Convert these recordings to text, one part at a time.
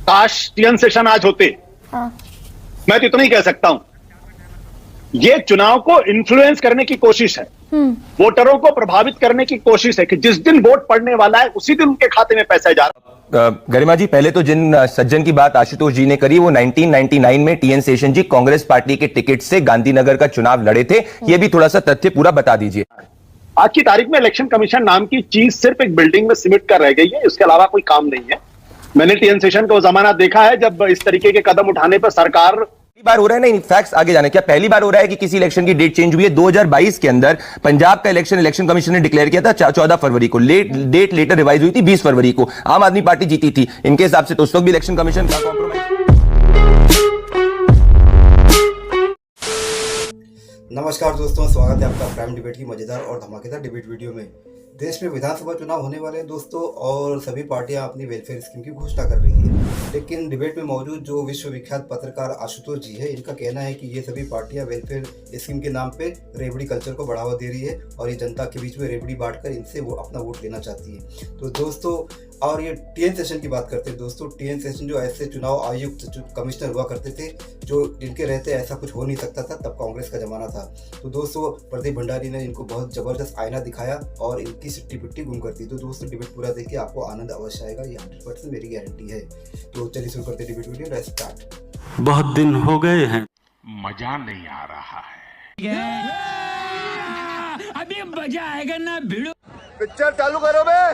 काश TN session आज होते। हाँ। मैं तो इतना ही कह सकता हूं, ये चुनाव को इन्फ्लुएंस करने की कोशिश है, वोटरों को प्रभावित करने की कोशिश है कि जिस दिन वोट पड़ने वाला है उसी दिन उनके खाते में पैसा जा रहा है। गरिमा जी, पहले तो जिन सज्जन की बात आशुतोष जी ने करी, वो 1999 में टीएन शेषन जी कांग्रेस पार्टी के टिकट से गांधीनगर का चुनाव लड़े थे। ये भी थोड़ा सा तथ्य पूरा बता दीजिए। आज की तारीख में इलेक्शन कमीशन नाम की चीज सिर्फ एक बिल्डिंग में सिमट कर रह गई है, इसके अलावा कोई काम नहीं है। मैंने टीएन शेषन का वो जमाना देखा है जब इस तरीके के कदम उठाने पर सरकार पहली बार हो रहा है। नहीं, फैक्ट्स आगे जाने, क्या पहली बार हो रहा है कि किसी इलेक्शन की डेट चेंज हुई है? 2022 के अंदर पंजाब का इलेक्शन कमीशन ने डिक्लेयर किया था 14 फरवरी को, डेट लेटर रिवाइज हुई थी 20 फरवरी को। आम आदमी पार्टी जीती थी। इनके हिसाब से तो उस वक्त भी इलेक्शन कमीशन का कॉम्प्रोमाइज। नमस्कार दोस्तों, स्वागत है आपका प्राइम डिबेट की मजेदार और धमाकेदार डिबेट वीडियो में। देश में विधानसभा चुनाव होने वाले हैं दोस्तों, और सभी पार्टियां अपनी वेलफेयर स्कीम की घोषणा कर रही हैं। लेकिन डिबेट में मौजूद जो विश्वविख्यात पत्रकार आशुतोष जी है, इनका कहना है कि ये सभी पार्टियां वेलफेयर स्कीम के नाम पे रेवड़ी कल्चर को बढ़ावा दे रही है और ये जनता के बीच में रेवड़ी बांटकर इनसे वो अपना वोट लेना चाहती है। तो दोस्तों, और ये टीएन शेषन की बात करते हैं दोस्तों, टीएन शेषन जो ऐसे चुनाव आयुक्त कमिश्नर हुआ करते थे जो जिनके रहते ऐसा कुछ हो नहीं सकता था, तब कांग्रेस का जमाना था। तो दोस्तों, प्रदीप भंडारी ने इनको बहुत जबरदस्त आईना दिखाया और इनकी सिट्टी पिट्टी गुम कर दी। तो दोस्तों, डिबेट पूरा देखिए, आपको आनंद अवश्य आएगा, ये 100% मेरी गारंटी है। तो चलिए शुरू करते डिबेट वीडियो, लेट्स स्टार्ट। बहुत दिन हो गए हैं, मजा नहीं आ रहा है। अभी मजा आएगा ना भिड़ो। पिक्चर चालू करो बे।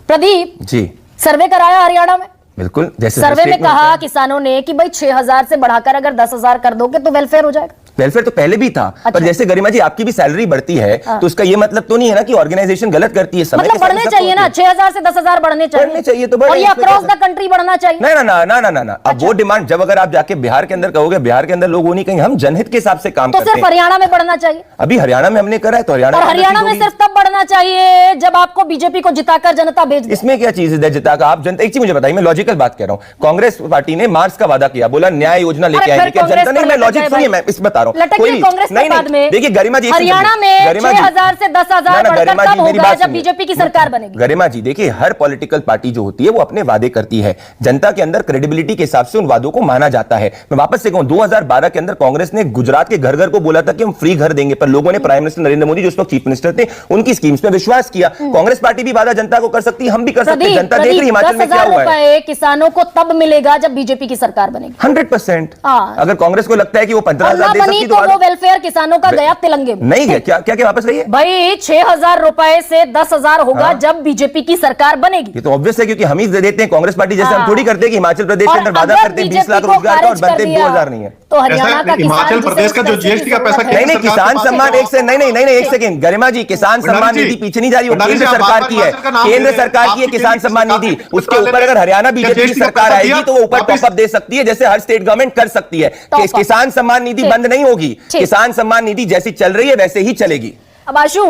प्रदीप जी, सर्वे कराया हरियाणा में। बिल्कुल, जैसे सर्वे में कहा किसानों ने कि भाई 6,000 से बढ़ाकर अगर 10,000 कर दोगे तो वेलफेयर हो जाएगा। वेलफेयर तो पहले भी था। अच्छा। पर जैसे गरिमा जी आपकी भी सैलरी बढ़ती है, तो उसका ये मतलब तो नहीं है ना कि ऑर्गेनाइजेशन गलत करती है। मतलब बढ़ने चाहिए ना, 6,000 से 10,000 बढ़ने चाहिए तो और ये अक्रॉस द कंट्री बढ़ना चाहिए। ना। अब वो डिमांड जब अगर आप जाके बिहार के अंदर कहोगे, बिहार के अंदर लोग वो नहीं कहेंगे हम जनहित के हिसाब से काम तो करते हैं। सिर्फ हरियाणा में बढ़ना चाहिए। अभी हरियाणा में हमने करा है तो हरियाणा में सिर्फ तब बढ़ना चाहिए जब आपको बीजेपी को जिताकर जनता भेज दे। इसमें क्या चीज है जिताकर आप जनता? एक चीज मुझे बताइए, मैं लॉजिकल बात कह रहा हूँ। कांग्रेस पार्टी ने मार्च का वादा किया, बोला न्याय योजना लेके आएंगे, क्या जनता नहीं? मैं लॉजिक सुनिए, मैं इस बता रहा हूँ। नहीं, देखिए गरिमा जी, हरियाणा में 6,000 से 10,000 बढ़कर तब होगा जब बीजेपी की सरकार बनेगी। गरिमा जी देखिए, हर पॉलिटिकल पार्टी जो होती है वो अपने वादे करती है, जनता के अंदर क्रेडिबिलिटी के हिसाब से उन वादों को माना जाता है। मैं वापस से कहूं, 2012 के अंदर कांग्रेस ने गुजरात के घर घर को बोला था कि हम फ्री घर देंगे, पर लोगों ने प्राइम मिनिस्टर नरेंद्र मोदी जो उस वक्त चीफ मिनिस्टर थे उनकी स्कीम्स में विश्वास किया। कांग्रेस पार्टी भी वादा जनता को कर सकती है, हम भी कर सकते हैं। जनता देख रही हिमाचल में क्या हुआ है। किसानों को तब मिलेगा जब बीजेपी की सरकार बनेगी 100%। अगर कांग्रेस को लगता है कि वो 15,000 दे सकती तो वो वेलफेयर किसानों का गया तिलंगे में नहीं है। क्या वापस रही है भाई? 6,000 रुपए से 10,000 होगा जब बीजेपी की सरकार बनेगी। ये तो ऑब्वियस है, क्योंकि हम ही दे देते हैं। कांग्रेस पार्टी जैसे हम थोड़ी करते हैं कि हिमाचल प्रदेश के अंदर वादा करते हैं 20 लाख रोजगार का और बनते 2,000 नहीं है। तो हरियाणा का हिमाचल प्रदेश का जो जीएसटी का पैसा नहीं, किसान सम्मान एक सेकंड गरिमा जी, किसान सम्मान निधि पीछे नहीं जा रही, वो केंद्र सरकार की है। केंद्र सरकार की है किसान सम्मान निधि। उसके ऊपर अगर हरियाणा बीजेपी की सरकार आएगी तो वो ऊपर टॉपअप दे सकती है, जैसे हर स्टेट गवर्नमेंट कर सकती है। किसान सम्मान निधि बंद नहीं होगी, किसान सम्मान निधि जैसी चल रही है वैसे ही चलेगी। अब आशु,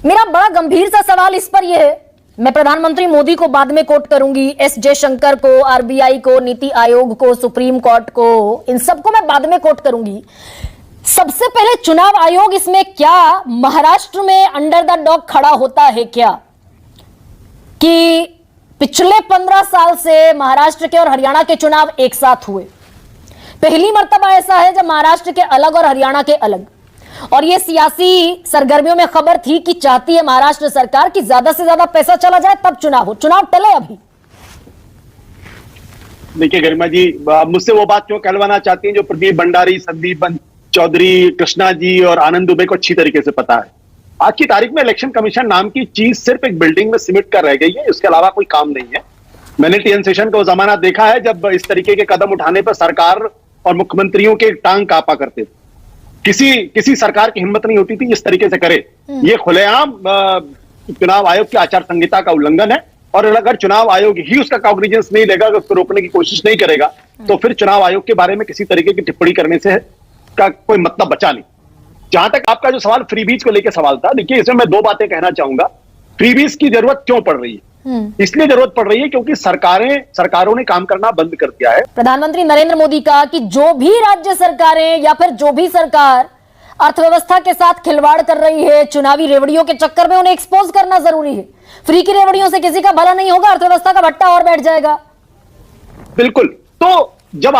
मेरा बड़ा गंभीर सा सवाल इस पर यह है, मैं प्रधानमंत्री मोदी को बाद में कोट करूंगी, एस जयशंकर को, आरबीआई को, नीति आयोग को, सुप्रीम कोर्ट को, इन सबको मैं बाद में कोट करूंगी। सबसे पहले चुनाव आयोग इसमें क्या महाराष्ट्र में अंडर द डॉग खड़ा होता है क्या? कि पिछले 15 साल से महाराष्ट्र के और हरियाणा के चुनाव एक साथ हुए। पहली मर्तबा ऐसा है जब महाराष्ट्र के अलग और हरियाणा के अलग। और ये सियासी सरगर्मियों में खबर थी कि चाहती है महाराष्ट्र सरकार कि ज्यादा से ज्यादा पैसा चला जाए तब चुनाव हो। चुनाव टले अभी। देखिए गरिमा जी, आप मुझसे वो बात क्यों कहलवाना चाहती हैं जो प्रदीप भंडारी, संदीप चौधरी, कृष्णा जी और आनंद दुबे को अच्छी तरीके से पता है। आज की तारीख में इलेक्शन कमीशन नाम की चीज सिर्फ एक बिल्डिंग में सिमट कर रह गई है, इसके अलावा कोई काम नहीं है। मैंने टीएन शेषन का वो जमाना देखा है जब इस तरीके के कदम उठाने पर सरकार और मुख्यमंत्रियों के टांग कांपा करते थे। किसी सरकार की हिम्मत नहीं होती थी इस तरीके से करे। ये खुलेआम चुनाव आयोग की आचार संहिता का उल्लंघन है, और अगर चुनाव आयोग ही उसका कॉग्निजेंस नहीं लेगा, उसको रोकने की कोशिश नहीं करेगा, तो फिर चुनाव आयोग के बारे में किसी तरीके की टिप्पणी करने से का कोई मतलब बचा नहीं। जहां तक आपका जो सवाल फ्रीबीज को लेकर सवाल था, देखिए इसमें मैं दो बातें कहना चाहूंगा। फ्रीबीज की जरूरत क्यों पड़ रही है? इसलिए जरूरत पड़ रही है क्योंकि सरकारों ने काम करना बंद कर दिया है। प्रधानमंत्री नरेंद्र मोदी का कि जो भी राज्य सरकारें या फिर जो भी सरकार अर्थव्यवस्था के साथ खिलवाड़ कर रही है, चुनावी रेवड़ियों के चक्कर में उन्हें एक्सपोज करना जरूरी है। फ्री की रेवड़ियों से किसी का भला नहीं होगा, अर्थव्यवस्था का भट्टा और बैठ जाएगा। बिल्कुल। तो जब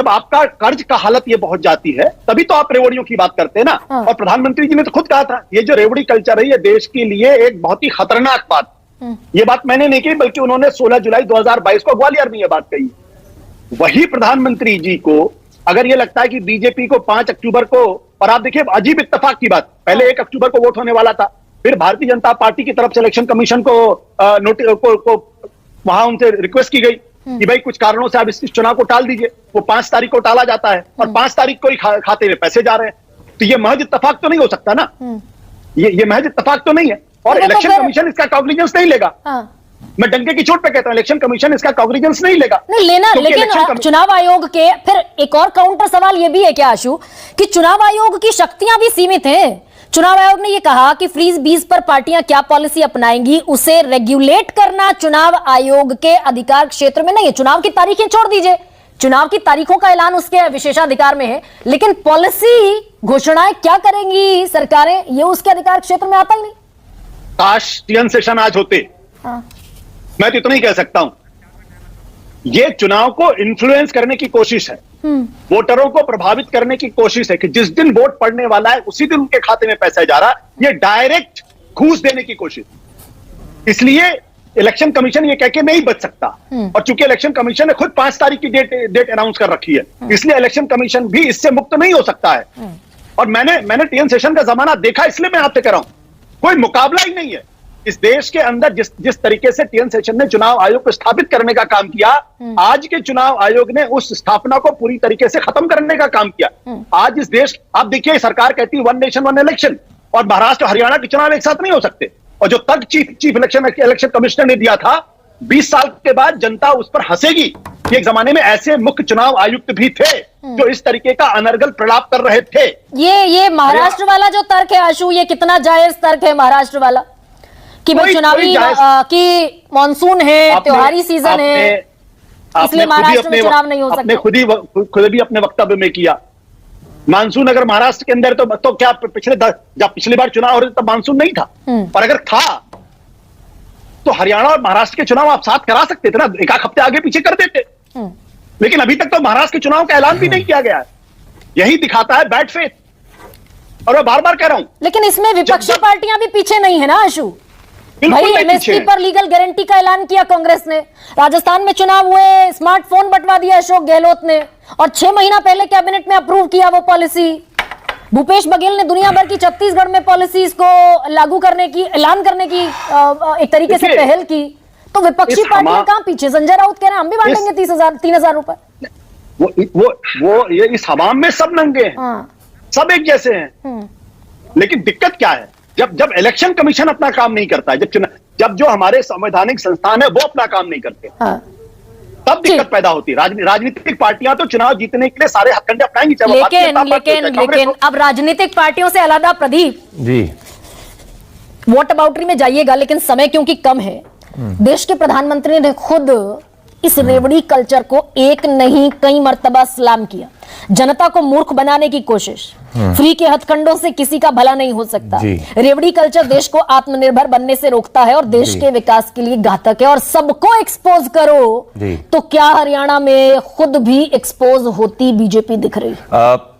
आपका कर्ज का हालत ये पहुंच जाती है, तभी तो आप रेवड़ियों की बात करते हैं ना। हाँ। और प्रधानमंत्री जी ने तो खुद कहा था, ये जो रेवड़ी कल्चर है ये देश के लिए एक बहुत ही खतरनाक बात। ये बात मैंने नहीं कही, बल्कि उन्होंने 16 जुलाई 2022 को ग्वालियर में ये बात कही। वही प्रधानमंत्री जी को अगर ये लगता है कि बीजेपी को 5 अक्टूबर को, और आप देखिए अजीब इत्तेफाक की बात, पहले 1 अक्टूबर को वोट होने वाला था, फिर भारतीय जनता पार्टी की तरफ से इलेक्शन कमीशन को वहां उनसे रिक्वेस्ट की गई कि भाई कुछ कारणों से आप इस चुनाव को टाल दीजिए। वो 5 तारीख को टाला जाता है और 5 तारीख को ही खाते में पैसे जा रहे हैं। तो ये महज इत्तेफाक तो नहीं हो सकता ना, ये महज इत्तेफाक तो नहीं है। और इलेक्शन कमीशन इसका कॉग्निजेंस नहीं लेगा। मैं डंके की चोट पे कहता हूं, इलेक्शन कमीशन इसका कॉग्निजेंस नहीं लेगा। नहीं लेना, लेकिन चुनाव आयोग के फिर एक और काउंटर सवाल ये भी है क्या आशु, कि चुनाव आयोग की शक्तियां भी सीमित हैं। चुनाव आयोग ने ये कहा कि फ्रीज 20 पर पार्टियां क्या पॉलिसी अपनाएंगी, उसे रेगुलेट करना चुनाव आयोग के अधिकार क्षेत्र में नहीं है। चुनाव की तारीखें छोड़ दीजिए, चुनाव की तारीखों का ऐलान उसके विशेषाधिकार में है, लेकिन पॉलिसी घोषणाएं क्या करेंगी सरकारें, ये उसके अधिकार क्षेत्र में आता ही नहीं। काश टीएन सेशन आज होते। मैं तो इतना ही कह सकता हूं, ये चुनाव को इन्फ्लुएंस करने की कोशिश है, वोटरों को प्रभावित करने की कोशिश है कि जिस दिन वोट पड़ने वाला है उसी दिन उनके खाते में पैसा जा रहा है। ये डायरेक्ट घूस देने की कोशिश। इसलिए इलेक्शन कमीशन ये कह के नहीं बच सकता। और चूंकि इलेक्शन कमीशन ने खुद 5 तारीख की डेट अनाउंस कर रखी है, इसलिए इलेक्शन कमीशन भी इससे मुक्त नहीं हो सकता है। और मैंने टीएन सेशन का जमाना देखा, इसलिए मैं आपसे कह रहा हूं कोई मुकाबला ही नहीं है। इस देश के अंदर जिस तरीके से टीएन सेशन ने चुनाव आयोग को स्थापित करने का काम किया, आज के चुनाव आयोग ने उस स्थापना को पूरी तरीके से खत्म करने का काम किया। आज इस देश, आप देखिए सरकार कहती है 1 नेशन 1 इलेक्शन, और महाराष्ट्र हरियाणा के चुनाव एक साथ नहीं हो सकते। और जो तक चीफ इलेक्शन कमिश्नर ने दिया था, 20 साल के बाद जनता उस पर हंसेगी कि एक जमाने में ऐसे मुख्य चुनाव आयुक्त भी थे जो इस तरीके का अनर्गल प्रलाप कर रहे थे। ये महाराष्ट्र वाला जो तर्क है आशु, ये कितना जायज तर्क है महाराष्ट्र वाला, कि भाई चुनावी की मानसून है, त्योहारी सीजन है, इसलिए महाराष्ट्र में चुनाव नहीं हो सकता। खुद भी अपने वक्तव्य में किया, मानसून अगर महाराष्ट्र के अंदर तो क्या जब पिछली बार चुनाव हो रहे तब मानसून नहीं था, और अगर था तो हरियाणा और महाराष्ट्र के चुनाव आप साथ करा सकते थे ना, एक हफ्ते आगे पीछे कर देते। लेकिन अभी तक तो महाराष्ट्र के चुनाव का ऐलान भी नहीं किया गया है। यही दिखाता है बैड फेथ, और मैं बार बार कह रहा हूं। लेकिन इसमें विपक्षी पार्टियां भी पीछे नहीं है ना आशु। भाई एमएसपी पर लीगल गारंटी का ऐलान किया कांग्रेस ने, राजस्थान में चुनाव हुए, स्मार्टफोन बंटवा दिया अशोक गहलोत ने, और 6 महीना पहले कैबिनेट में अप्रूव किया वो पॉलिसी। भूपेश बघेल ने दुनिया भर की छत्तीसगढ़ में पॉलिसीज को लागू करने की, ऐलान करने की एक तरीके से पहल की। तो विपक्षी पार्टियां कहां पीछे? संजय राउत कह रहे हैं हम भी बांटेंगे 3,000 रुपए। वो ये इस हवाम में सब नंगे हैं, सब एक जैसे हैं। लेकिन दिक्कत क्या है, जब इलेक्शन कमीशन अपना काम नहीं करता है, जब जो हमारे संवैधानिक संस्थान है वो अपना काम नहीं करते, तब दिक्कत पैदा होती है। राजनीतिक पार्टियां तो चुनाव जीतने के लिए सारे हथकंडे अपनाएंगी। लेकिन अब राजनीतिक पार्टियों से अलग प्रदीप जी वोट अबाउटरी में जाइएगा, लेकिन समय क्योंकि कम है, देश के प्रधानमंत्री ने खुद इस रेवड़ी कल्चर को एक नहीं कई मर्तबा सलाम किया। जनता को मूर्ख बनाने की कोशिश, फ्री के हथकंडों से किसी का भला नहीं हो सकता। रेवड़ी कल्चर देश को आत्मनिर्भर बनने से रोकता है और देश के विकास के लिए घातक है। और सबको एक्सपोज करो तो क्या हरियाणा में खुद भी एक्सपोज होती बीजेपी दिख रही?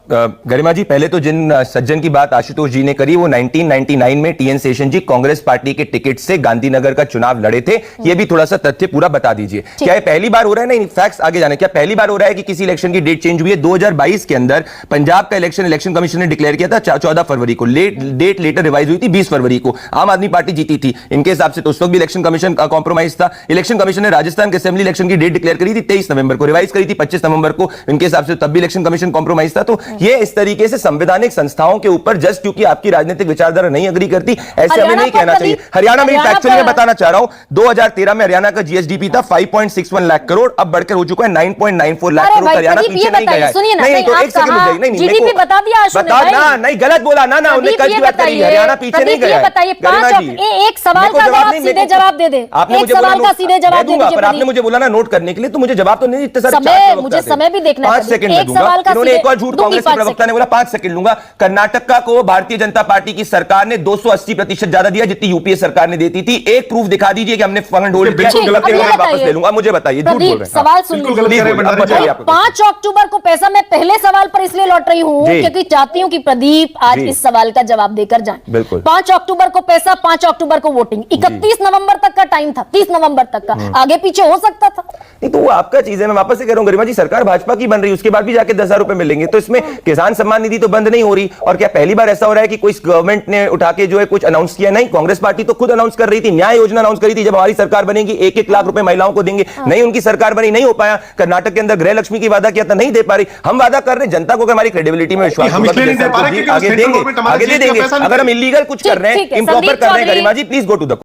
गरिमा जी, पहले तो जिन सज्जन की बात आशुतोष जी ने करी, वो 1999 में TN session ji Congress party के टिकट से गांधीनगर का चुनाव लड़े थे। ये भी थोड़ा सा तथ्य पूरा बता दीजिए। क्या ये पहली बार हो रहा है? नहीं, फैक्ट्स आगे जाने, क्या पहली बार हो रहा है कि किसी इलेक्शन की डेट चेंज हुई है? 2022 के अंदर पंजाब का इलेक्शन कमीशन ने डिक्लेयर किया था 14 फरवरी को, डेट लेटर रिवाइज हुई थी 20 फरवरी को। आम आदमी पार्टी जीती थी इनके हिसाब से, तो उस वक्त भी इलेक्शन कमीशन का कॉम्प्रोमाइज था। इलेक्शन कमीशन ने राजस्थान के असेंबली इलेक्शन की डेट डिक्लेयर करी थी 23 नवंबर को, रिवाइज करी थी 25 नवंबर को इनके हिसाब से, तब भी इलेक्शन कमीशन कॉम्प्रोमाइज था। तो ये इस तरीके से संवैधानिक संस्थाओं के ऊपर जस्ट क्योंकि आपकी राजनीतिक विचारधारा नहीं अग्री करती, ऐसे हमें नहीं कहना चाहिए। हरियाणा में एक्चुअली मैं बताना चाह रहा हूं, 2013 में हरियाणा का जीएसडीपी था 5.61 लाख करोड़, अब बढ़कर हो चुका है 9.94 लाख करोड़। हरियाणा पीछे नहीं गया है। नहीं तो एक सेकंड रुक जाइए, नहीं बता दिया, बता नहीं, गलत बोला ना, उन्होंने कल की बात करी, हरियाणा पीछे नहीं गया है। एक सवाल का सीधे जवाब दे दे, आपने मुझे सवाल का सीधे जवाब दे दीजिए। पर आपने मुझे बोला ना नोट करने के लिए, तो मुझे जवाब तो नहीं, इतने सारे मुझे समय भी देखना है। 5 सेकंड में दूंगा। इन्होंने एक और झूठ कांग्रेस कांग्रेस के प्रवक्ता ने बोला 5 सेकंड लूंगा, कर्नाटक को भारतीय जनता पार्टी की सरकार ने 280% ज्यादा दिया जितनी यूपीए सरकार ने देती थी। एक प्रूफ दिखा दीजिए कि हमने फंड होल्ड किया, बिल्कुल गलत कह रहे हैं। वापस ले लूंगा। मुझे बताइए, झूठ बोल प्रदीप, रहे हैं। सवाल सुन बिल्कुल गलत लीजिए। कह रहे हैं भंडारी जी। 5 अक्टूबर को पैसा, मैं पहले सवाल पर इसलिए लौट रही हूं जी। क्योंकि चाहती हूं कि प्रदीप आज जी। इस सवाल का जवाब देकर जाएं। बिल्कुल। 5 अक्टूबर को पैसा, 5 अक्टूबर को वोटिंग, 31 नवंबर तक का टाइम था, 30 नवंबर तक का, आगे पीछे हो सकता था। नहीं तो वो आपका चीज है। मैं वापस से कह रहा हूं गरिमा जी, सरकार भाजपा की बन रही है, उसके बाद भी जाके 10,000 रुपए मिलेंगे, तो इसमें किसान सम्मान निधि तो बंद नहीं हो रही। और क्या पहली बार ऐसा हो रहा है कि कोई गवर्नमेंट ने उठा के जो है कुछ अनाउंस किया? नहीं, कांग्रेस पार्टी तो खुद अनाउंस कर रही थी, न्याय योजना अनाउंस करी थी, जब हमारी सरकार बनेगी 1-1 लाख रुपए महिलाओं को देंगे। नहीं, उनकी सरकार बनी, नहीं हो पाया। कर्नाटक के अंदर गृह लक्ष्मी की वादा किया था, नहीं दे पा रही। हम वादा कर रहे हैं, जनता को हमारी क्रेडिबिलिटी में विश्वास हम होगा इसलिए नहीं दे पा रहे क्योंकि आगे सेंट्रल देंगे, गवर्नमेंट हमारे आगे दे जेब का देंगे। पैसा नहीं अगर हम इलीगल कुछ कर रहे हैं, ठीक है, इम्प्रॉपर संदीप कर रहे हैं, चौधरी। गरिमा जी प्लीज गो टू द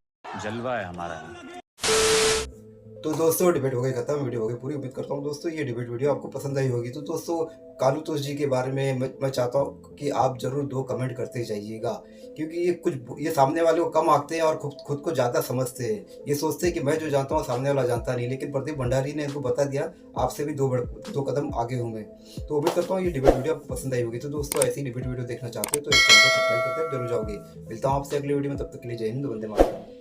जलवा है हमारा। तो दोस्तों डिबेट हो गई खत्म, वीडियो हो गई पूरी। उम्मीद करता हूँ दोस्तों ये डिबेट वीडियो आपको पसंद आई होगी। तो दोस्तों कालू तोष जी के बारे में मैं चाहता हूँ कि आप जरूर 2 कमेंट करते जाइएगा, क्योंकि ये सामने वाले को कम आंकते हैं और खुद को ज़्यादा समझते हैं। ये सोचते हैं कि मैं जो जानता हूँ सामने वाला जानता नहीं, लेकिन प्रदीप भंडारी ने इनको बता दिया आपसे भी 2 कदम आगे हूँ मैं। तो उम्मीद करता हूँ ये डिबेट वीडियो आपको पसंद आई होगी। तो दोस्तों ऐसी डिबेट वीडियो देखना चाहते हो तो इस चैनल को सब्सक्राइब करके जरूर जाओगे। मिलता हूँ आपसे अगले वीडियो में, तब तक के लिए जय हिंद, वंदे मातरम।